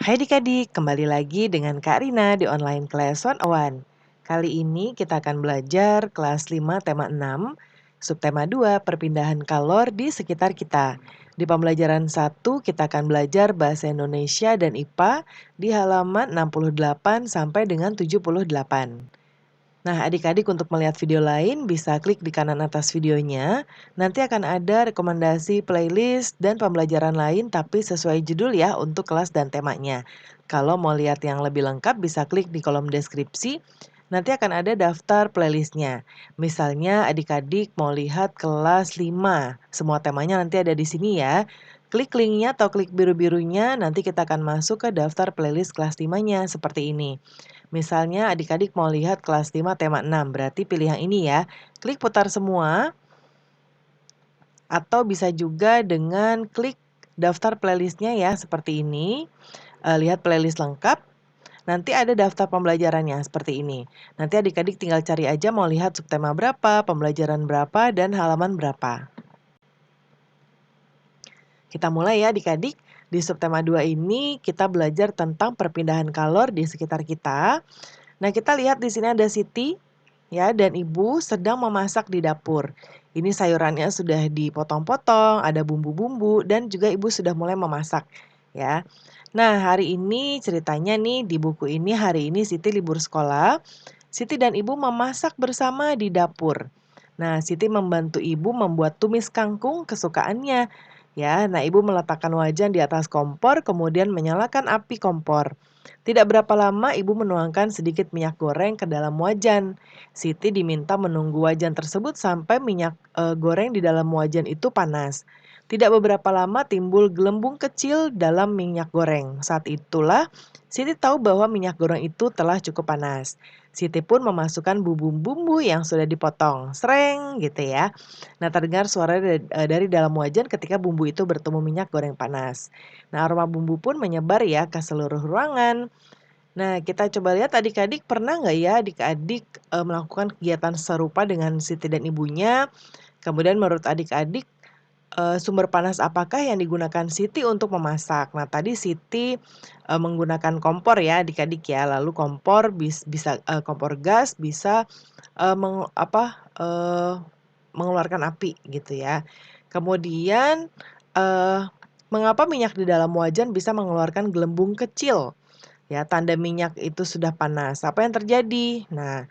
Hai adik-adik, kembali lagi dengan Kak Rina di online class 101. Kali ini kita akan belajar kelas 5 tema 6, subtema 2 perpindahan kalor di sekitar kita. Di pembelajaran 1 kita akan belajar bahasa Indonesia dan IPA di halaman 68 sampai dengan 78. Nah, adik-adik untuk melihat video lain bisa klik di kanan atas videonya. Nanti akan ada rekomendasi playlist dan pembelajaran lain tapi sesuai judul ya untuk kelas dan temanya. Kalau mau lihat yang lebih lengkap bisa klik di kolom deskripsi. Nanti akan ada daftar playlistnya. Misalnya adik-adik mau lihat kelas 5. Semua temanya nanti ada di sini ya. Klik linknya atau klik biru-birunya nanti kita akan masuk ke daftar playlist kelas 5-nya seperti ini. Misalnya adik-adik mau lihat kelas 5 tema 6, berarti pilih yang ini ya. Klik putar semua, atau bisa juga dengan klik daftar playlistnya ya, seperti ini. Lihat playlist lengkap, nanti ada daftar pembelajarannya seperti ini. Nanti adik-adik tinggal cari aja mau lihat subtema berapa, pembelajaran berapa, dan halaman berapa. Kita mulai ya adik-adik. Di subtema 2 ini kita belajar tentang perpindahan kalor di sekitar kita. Nah, kita lihat di sini ada Siti ya dan Ibu sedang memasak di dapur. Ini sayurannya sudah dipotong-potong, ada bumbu-bumbu dan juga Ibu sudah mulai memasak ya. Nah, hari ini ceritanya nih di buku ini hari ini Siti libur sekolah. Siti dan Ibu memasak bersama di dapur. Nah, Siti membantu Ibu membuat tumis kangkung kesukaannya. Ya, nah Ibu meletakkan wajan di atas kompor kemudian menyalakan api kompor. Tidak berapa lama Ibu menuangkan sedikit minyak goreng ke dalam wajan. Siti diminta menunggu wajan tersebut sampai minyak goreng di dalam wajan itu panas. Tidak beberapa lama timbul gelembung kecil dalam minyak goreng. Saat itulah Siti tahu bahwa minyak goreng itu telah cukup panas. Siti pun memasukkan bumbu-bumbu yang sudah dipotong, sreng gitu ya. Nah, terdengar suara dari dalam wajan ketika bumbu itu bertemu minyak goreng panas. Nah, aroma bumbu pun menyebar ya ke seluruh ruangan. Nah, kita coba lihat adik-adik pernah nggak ya adik-adik melakukan kegiatan serupa dengan Siti dan ibunya? Kemudian menurut adik-adik sumber panas apakah yang digunakan Siti untuk memasak? Nah, tadi Siti menggunakan kompor ya adik-adik ya, lalu kompor bisa kompor gas bisa eee, meng apa, eee, mengeluarkan api gitu ya. Kemudian, eee, mengapa minyak di dalam wajan bisa mengeluarkan gelembung kecil? Ya, tanda minyak itu sudah panas. Apa yang terjadi? Nah,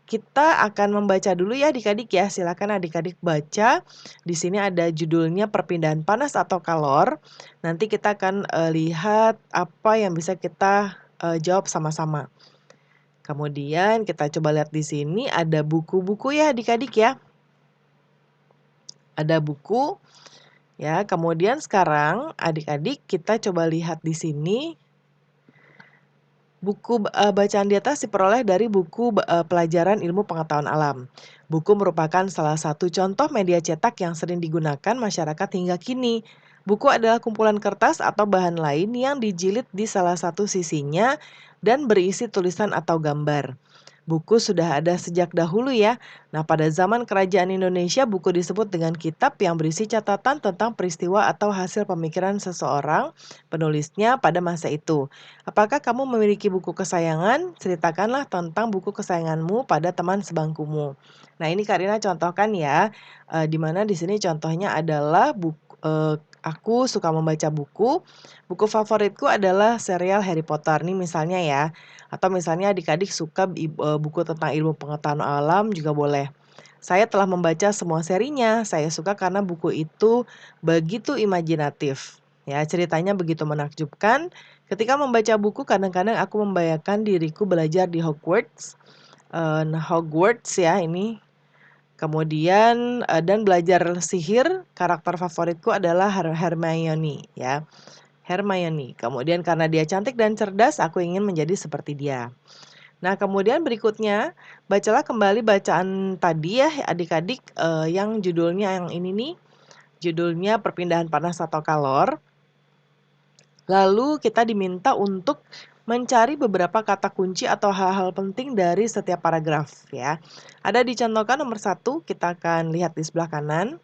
kita akan membaca dulu ya adik-adik ya. Silakan adik-adik baca. Di sini ada judulnya perpindahan panas atau kalor. Nanti kita akan lihat apa yang bisa kita jawab sama-sama. Kemudian kita coba lihat di sini ada buku-buku ya adik-adik ya. Ada buku ya. Kemudian sekarang adik-adik kita coba lihat di sini. Buku bacaan di atas diperoleh dari buku pelajaran ilmu pengetahuan alam. Buku merupakan salah satu contoh media cetak yang sering digunakan masyarakat hingga kini. Buku adalah kumpulan kertas atau bahan lain yang dijilid di salah satu sisinya dan berisi tulisan atau gambar. Buku sudah ada sejak dahulu ya. Nah, pada zaman kerajaan Indonesia, buku disebut dengan kitab yang berisi catatan tentang peristiwa atau hasil pemikiran seseorang penulisnya pada masa itu. Apakah kamu memiliki buku kesayangan? Ceritakanlah tentang buku kesayanganmu pada teman sebangkumu. Nah, ini Karina contohkan ya, di mana di sini contohnya adalah aku suka membaca buku. Buku favoritku adalah serial Harry Potter nih misalnya ya. Atau misalnya adik-adik suka buku tentang ilmu pengetahuan alam juga boleh. Saya telah membaca semua serinya. Saya suka karena buku itu begitu imajinatif. Ya, ceritanya begitu menakjubkan. Ketika membaca buku, kadang-kadang aku membayangkan diriku belajar di Hogwarts. Hogwarts ya ini. Kemudian dan belajar sihir, karakter favoritku adalah Hermione ya. Hermione. Kemudian karena dia cantik dan cerdas, aku ingin menjadi seperti dia. Nah, kemudian berikutnya, bacalah kembali bacaan tadi ya adik-adik, yang judulnya yang ini nih, judulnya perpindahan panas atau kalor. Lalu kita diminta untuk mencari beberapa kata kunci atau hal-hal penting dari setiap paragraf ya. Ada dicontohkan nomor 1, kita akan lihat di sebelah kanan.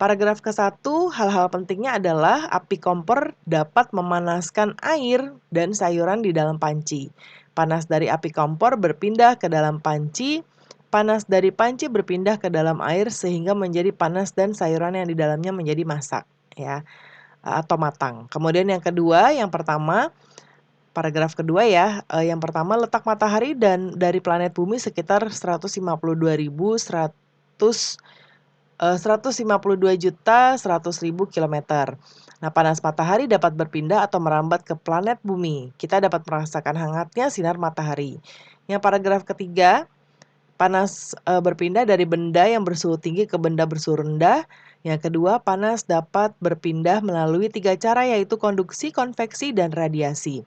Paragraf ke-1, hal-hal pentingnya adalah api kompor dapat memanaskan air dan sayuran di dalam panci. Panas dari api kompor berpindah ke dalam panci, panas dari panci berpindah ke dalam air sehingga menjadi panas dan sayuran yang di dalamnya menjadi masak, ya, atau matang. Kemudian yang kedua, yang pertama, paragraf kedua ya, yang pertama letak matahari dan dari planet bumi sekitar 152.152.100.000 kilometer. Nah, panas matahari dapat berpindah atau merambat ke planet bumi. Kita dapat merasakan hangatnya sinar matahari. Yang paragraf ketiga, panas berpindah dari benda yang bersuhu tinggi ke benda bersuhu rendah. Yang kedua, panas dapat berpindah melalui 3 cara yaitu konduksi, konveksi, dan radiasi.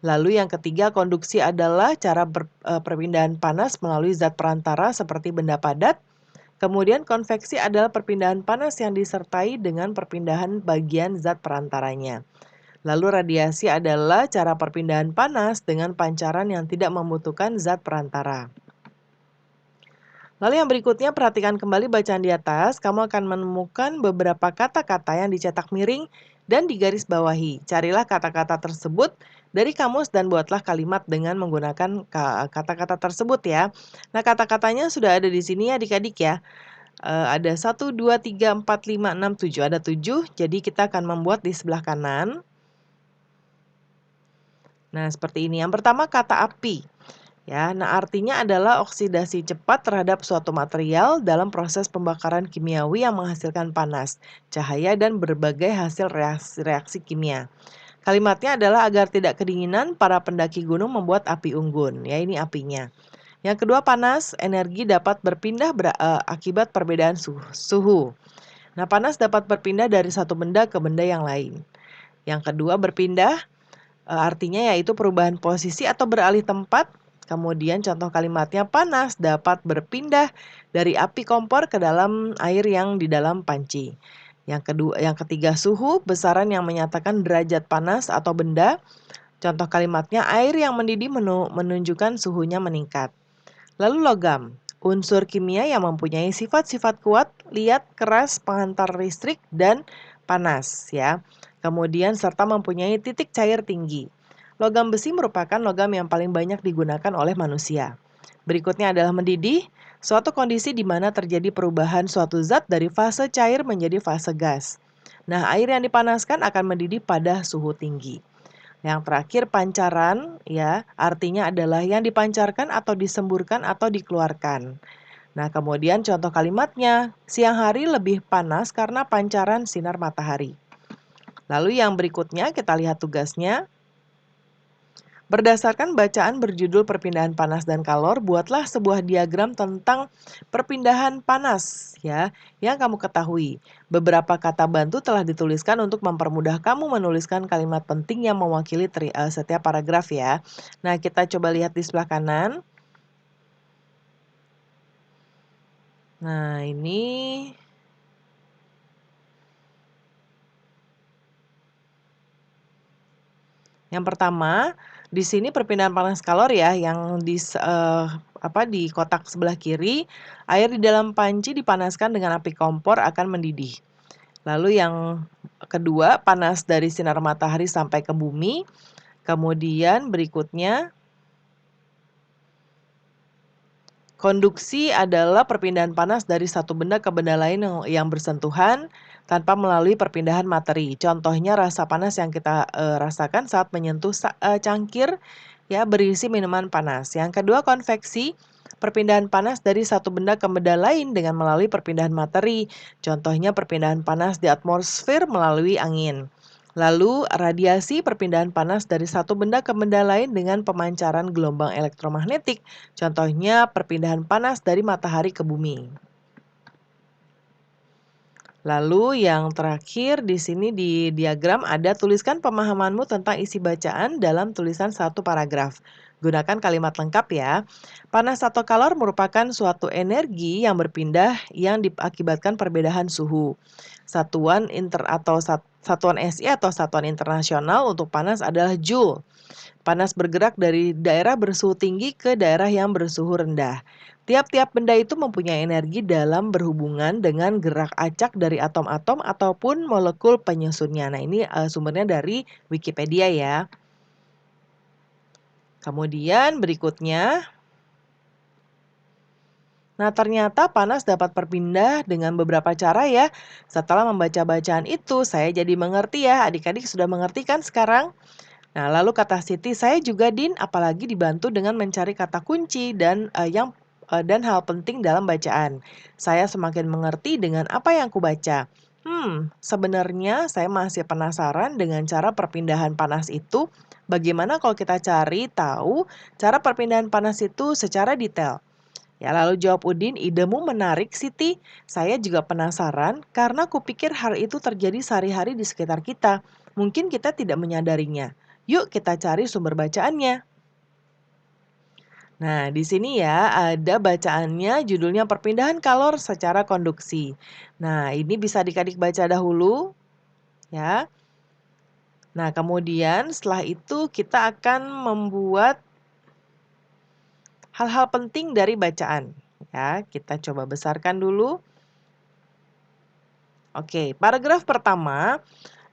Lalu yang ketiga, konduksi adalah cara perpindahan panas melalui zat perantara seperti benda padat. Kemudian konveksi adalah perpindahan panas yang disertai dengan perpindahan bagian zat perantaranya. Lalu radiasi adalah cara perpindahan panas dengan pancaran yang tidak membutuhkan zat perantara. Lalu yang berikutnya, perhatikan kembali bacaan di atas. Kamu akan menemukan beberapa kata-kata yang dicetak miring dan digaris bawahi. Carilah kata-kata tersebut dari kamus dan buatlah kalimat dengan menggunakan kata-kata tersebut ya. Nah, kata-katanya sudah ada di sini ya adik-adik ya. Ada 1, 2, 3, 4, 5, 6, 7. Ada 7, jadi kita akan membuat di sebelah kanan. Nah, seperti ini. Yang pertama kata api. Ya, nah artinya adalah oksidasi cepat terhadap suatu material dalam proses pembakaran kimiawi yang menghasilkan panas, cahaya, dan berbagai hasil reaksi kimia. Kalimatnya adalah agar tidak kedinginan, para pendaki gunung membuat api unggun. Ya, ini apinya. Yang kedua, panas, energi dapat berpindah akibat perbedaan suhu. Nah, panas dapat berpindah dari satu benda ke benda yang lain. Yang kedua, berpindah artinya yaitu perubahan posisi atau beralih tempat. Kemudian contoh kalimatnya, panas dapat berpindah dari api kompor ke dalam air yang di dalam panci. Yang ketiga, suhu, besaran yang menyatakan derajat panas atau benda. Contoh kalimatnya, air yang mendidih menunjukkan suhunya meningkat. Lalu logam, unsur kimia yang mempunyai sifat-sifat kuat, liat, keras, penghantar listrik, dan panas ya. Kemudian serta mempunyai titik cair tinggi. Logam besi merupakan logam yang paling banyak digunakan oleh manusia. Berikutnya adalah mendidih, suatu kondisi di mana terjadi perubahan suatu zat dari fase cair menjadi fase gas. Nah, air yang dipanaskan akan mendidih pada suhu tinggi. Yang terakhir, pancaran ya, artinya adalah yang dipancarkan atau disemburkan atau dikeluarkan. Nah, kemudian contoh kalimatnya, siang hari lebih panas karena pancaran sinar matahari. Lalu yang berikutnya kita lihat tugasnya. Berdasarkan bacaan berjudul perpindahan panas dan kalor, buatlah sebuah diagram tentang perpindahan panas ya yang kamu ketahui. Beberapa kata bantu telah dituliskan untuk mempermudah kamu menuliskan kalimat penting yang mewakili setiap paragraf ya. Nah, kita coba lihat di sebelah kanan. Nah, ini yang pertama, di sini perpindahan panas kalor ya yang di kotak sebelah kiri, air di dalam panci dipanaskan dengan api kompor akan mendidih. Lalu yang kedua, panas dari sinar matahari sampai ke bumi. Kemudian berikutnya, konduksi adalah perpindahan panas dari satu benda ke benda lain yang bersentuhan tanpa melalui perpindahan materi. Contohnya rasa panas yang kita rasakan saat menyentuh cangkir ya berisi minuman panas. Yang kedua, konveksi, perpindahan panas dari satu benda ke benda lain dengan melalui perpindahan materi. Contohnya perpindahan panas di atmosfer melalui angin. Lalu radiasi, perpindahan panas dari satu benda ke benda lain dengan pemancaran gelombang elektromagnetik. Contohnya perpindahan panas dari matahari ke bumi. Lalu yang terakhir di sini di diagram ada tuliskan pemahamanmu tentang isi bacaan dalam tulisan satu paragraf. Gunakan kalimat lengkap ya. Panas atau kalor merupakan suatu energi yang berpindah yang diakibatkan perbedaan suhu. Satuan satuan SI atau satuan internasional untuk panas adalah joule. Panas bergerak dari daerah bersuhu tinggi ke daerah yang bersuhu rendah. Tiap-tiap benda itu mempunyai energi dalam berhubungan dengan gerak acak dari atom-atom ataupun molekul penyusunnya. Nah, ini sumbernya dari Wikipedia ya. Kemudian berikutnya, nah ternyata panas dapat berpindah dengan beberapa cara ya. Setelah membaca bacaan itu, saya jadi mengerti ya. Adik-adik sudah mengerti kan sekarang? Nah, lalu kata Siti, saya juga Din, apalagi dibantu dengan mencari kata kunci dan hal penting dalam bacaan. Saya semakin mengerti dengan apa yang kubaca. Sebenarnya saya masih penasaran dengan cara perpindahan panas itu. Bagaimana kalau kita cari tahu cara perpindahan panas itu secara detail? Ya, lalu jawab Udin, idemu menarik Siti. Saya juga penasaran karena kupikir hal itu terjadi sehari-hari di sekitar kita. Mungkin kita tidak menyadarinya. Yuk kita cari sumber bacaannya. Nah, di sini ya ada bacaannya judulnya perpindahan kalor secara konduksi. Nah, ini bisa adik-adik baca dahulu ya. Nah, kemudian setelah itu kita akan membuat hal-hal penting dari bacaan. Ya, kita coba besarkan dulu. Oke, paragraf pertama,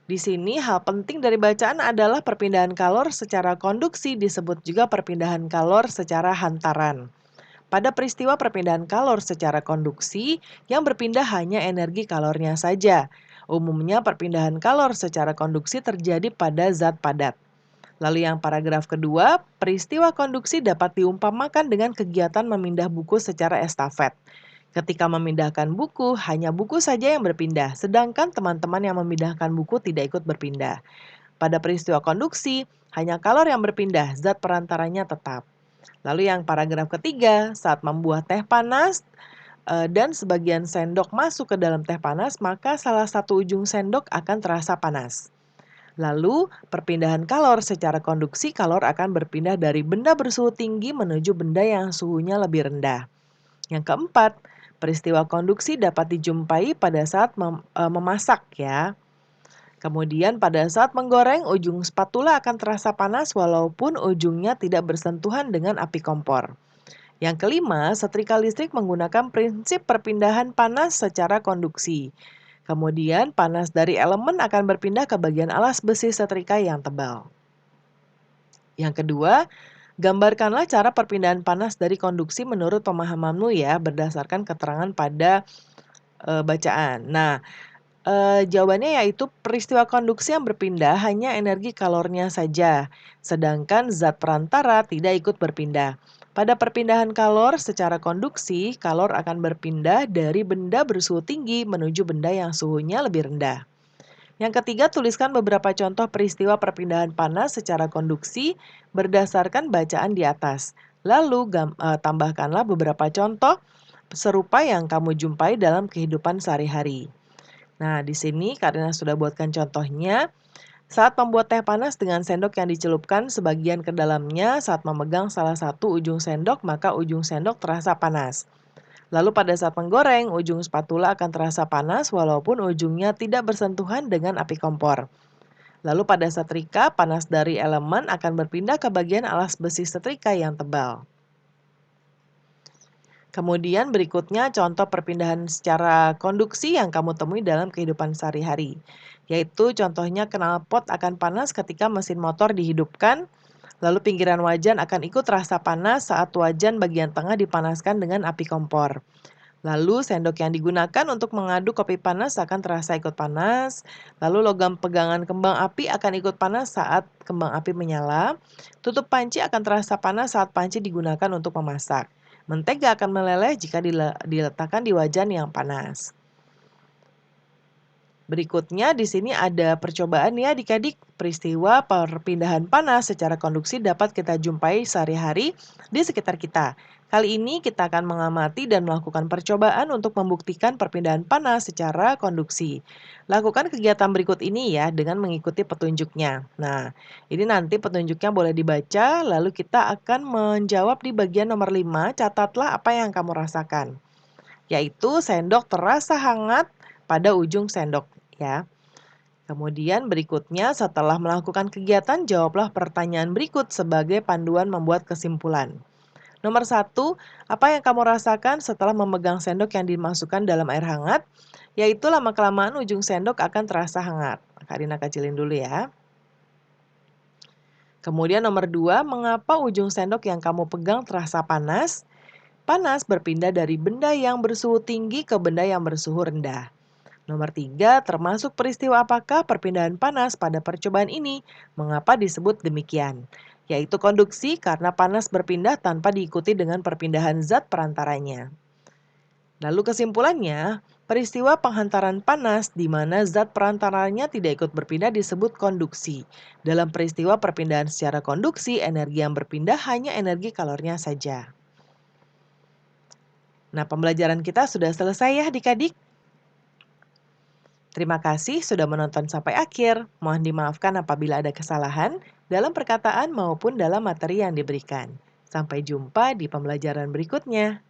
di sini hal penting dari bacaan adalah perpindahan kalor secara konduksi, disebut juga perpindahan kalor secara hantaran. Pada peristiwa perpindahan kalor secara konduksi, yang berpindah hanya energi kalornya saja. Umumnya perpindahan kalor secara konduksi terjadi pada zat padat. Lalu yang paragraf kedua, peristiwa konduksi dapat diumpamakan dengan kegiatan memindah buku secara estafet. Ketika memindahkan buku, hanya buku saja yang berpindah, sedangkan teman-teman yang memindahkan buku tidak ikut berpindah. Pada peristiwa konduksi, hanya kalor yang berpindah, zat perantaranya tetap. Lalu yang paragraf ketiga, saat membuat teh panas dan sebagian sendok masuk ke dalam teh panas, maka salah satu ujung sendok akan terasa panas. Lalu, perpindahan kalor secara konduksi, kalor akan berpindah dari benda bersuhu tinggi menuju benda yang suhunya lebih rendah. Yang keempat, peristiwa konduksi dapat dijumpai pada saat memasak ya. Kemudian pada saat menggoreng, ujung spatula akan terasa panas walaupun ujungnya tidak bersentuhan dengan api kompor. Yang kelima, setrika listrik menggunakan prinsip perpindahan panas secara konduksi. Kemudian panas dari elemen akan berpindah ke bagian alas besi setrika yang tebal. Yang kedua, gambarkanlah cara perpindahan panas dari konduksi menurut pemahamanmu ya, berdasarkan keterangan pada bacaan. Nah, jawabannya yaitu peristiwa konduksi yang berpindah hanya energi kalornya saja, sedangkan zat perantara tidak ikut berpindah. Pada perpindahan kalor secara konduksi, kalor akan berpindah dari benda bersuhu tinggi menuju benda yang suhunya lebih rendah. Yang ketiga, tuliskan beberapa contoh peristiwa perpindahan panas secara konduksi berdasarkan bacaan di atas. Lalu tambahkanlah beberapa contoh serupa yang kamu jumpai dalam kehidupan sehari-hari. Nah, di sini Karina sudah buatkan contohnya. Saat membuat teh panas dengan sendok yang dicelupkan sebagian ke dalamnya, saat memegang salah satu ujung sendok, maka ujung sendok terasa panas. Lalu pada saat menggoreng, ujung spatula akan terasa panas walaupun ujungnya tidak bersentuhan dengan api kompor. Lalu pada setrika, panas dari elemen akan berpindah ke bagian alas besi setrika yang tebal. Kemudian berikutnya contoh perpindahan secara konduksi yang kamu temui dalam kehidupan sehari-hari. Yaitu contohnya knalpot akan panas ketika mesin motor dihidupkan, lalu pinggiran wajan akan ikut rasa panas saat wajan bagian tengah dipanaskan dengan api kompor. Lalu sendok yang digunakan untuk mengaduk kopi panas akan terasa ikut panas. Lalu logam pegangan kembang api akan ikut panas saat kembang api menyala. Tutup panci akan terasa panas saat panci digunakan untuk memasak. Mentega akan meleleh jika diletakkan di wajan yang panas. Berikutnya di sini ada percobaan ya adik-adik. Peristiwa perpindahan panas secara konduksi dapat kita jumpai sehari-hari di sekitar kita. Kali ini kita akan mengamati dan melakukan percobaan untuk membuktikan perpindahan panas secara konduksi. Lakukan kegiatan berikut ini ya dengan mengikuti petunjuknya. Nah, ini nanti petunjuknya boleh dibaca, lalu kita akan menjawab di bagian nomor 5, catatlah apa yang kamu rasakan. Yaitu sendok terasa hangat pada ujung sendok ya. Kemudian berikutnya setelah melakukan kegiatan jawablah pertanyaan berikut sebagai panduan membuat kesimpulan. Nomor satu, apa yang kamu rasakan setelah memegang sendok yang dimasukkan dalam air hangat? Yaitu lama-kelamaan ujung sendok akan terasa hangat. Karina kecilin dulu ya. Kemudian nomor dua, mengapa ujung sendok yang kamu pegang terasa panas? Panas berpindah dari benda yang bersuhu tinggi ke benda yang bersuhu rendah. Nomor tiga, termasuk peristiwa apakah perpindahan panas pada percobaan ini? Mengapa disebut demikian? Yaitu konduksi karena panas berpindah tanpa diikuti dengan perpindahan zat perantaranya. Lalu kesimpulannya, peristiwa penghantaran panas di mana zat perantaranya tidak ikut berpindah disebut konduksi. Dalam peristiwa perpindahan secara konduksi, energi yang berpindah hanya energi kalornya saja. Nah, pembelajaran kita sudah selesai ya adik-adik. Terima kasih sudah menonton sampai akhir. Mohon dimaafkan apabila ada kesalahan dalam perkataan maupun dalam materi yang diberikan. Sampai jumpa di pembelajaran berikutnya.